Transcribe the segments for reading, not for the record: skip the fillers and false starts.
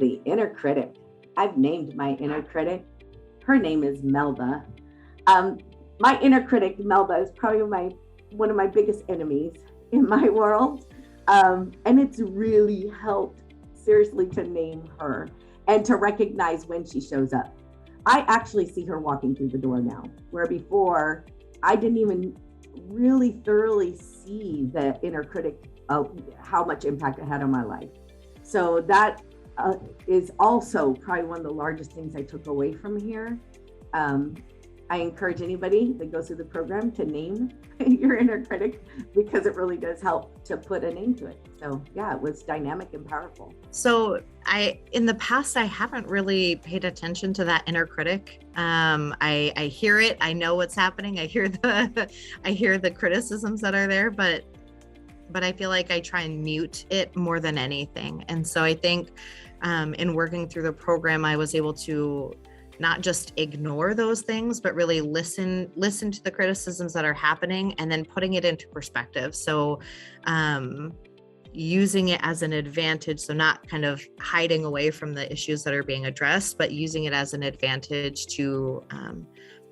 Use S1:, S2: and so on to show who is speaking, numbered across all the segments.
S1: the inner critic. I've named my inner critic. Her name is Melba. My inner critic, Melba, is probably one of my biggest enemies in my world. And it's really helped, seriously, to name her and to recognize when she shows up. I actually see her walking through the door now, where before I didn't even really thoroughly see the inner critic, how much impact it had on my life. So that is also probably one of the largest things I took away from here. I encourage anybody that goes through the program to name your inner critic, because it really does help to put a name to it. So yeah, it was dynamic and powerful.
S2: So in the past, I haven't really paid attention to that inner critic. I hear it, I know what's happening. I hear the criticisms that are there, but I feel like I try and mute it more than anything. And so I think in working through the program, I was able to not just ignore those things, but really listen to the criticisms that are happening and then putting it into perspective. So using it as an advantage, so not kind of hiding away from the issues that are being addressed, but using it as an advantage to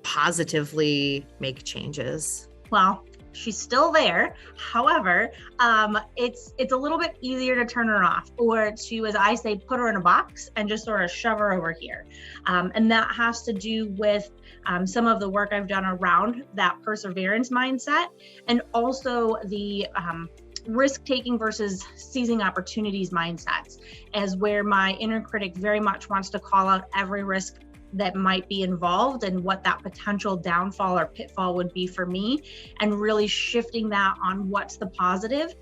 S2: positively make changes.
S3: Well, she's still there. However, it's a little bit easier to turn her off, or to, as I say, put her in a box and just sort of shove her over here. And that has to do with some of the work I've done around that perseverance mindset, and also the risk-taking versus seizing opportunities mindsets, as where my inner critic very much wants to call out every risk that might be involved and what that potential downfall or pitfall would be for me, and really shifting that on what's the positive,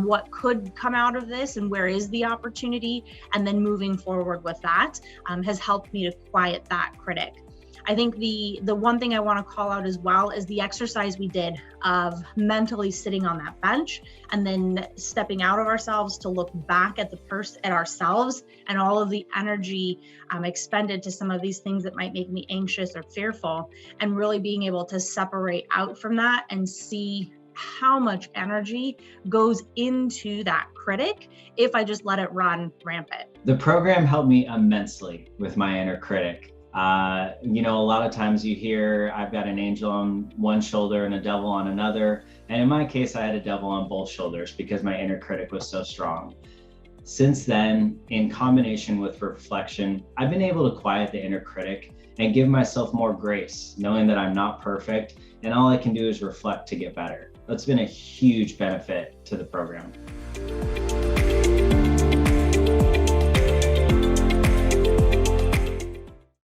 S3: what could come out of this and where is the opportunity, and then moving forward with that has helped me to quiet that critic. I think the one thing I want to call out as well is the exercise we did of mentally sitting on that bench and then stepping out of ourselves to look back at at ourselves and all of the energy expended to some of these things that might make me anxious or fearful, and really being able to separate out from that and see how much energy goes into that critic if I just let it run rampant.
S4: The program helped me immensely with my inner critic. A lot of times you hear I've got an angel on one shoulder and a devil on another. And in my case, I had a devil on both shoulders because my inner critic was so strong. Since then, in combination with reflection, I've been able to quiet the inner critic and give myself more grace, knowing that I'm not perfect and all I can do is reflect to get better. That's been a huge benefit to the program.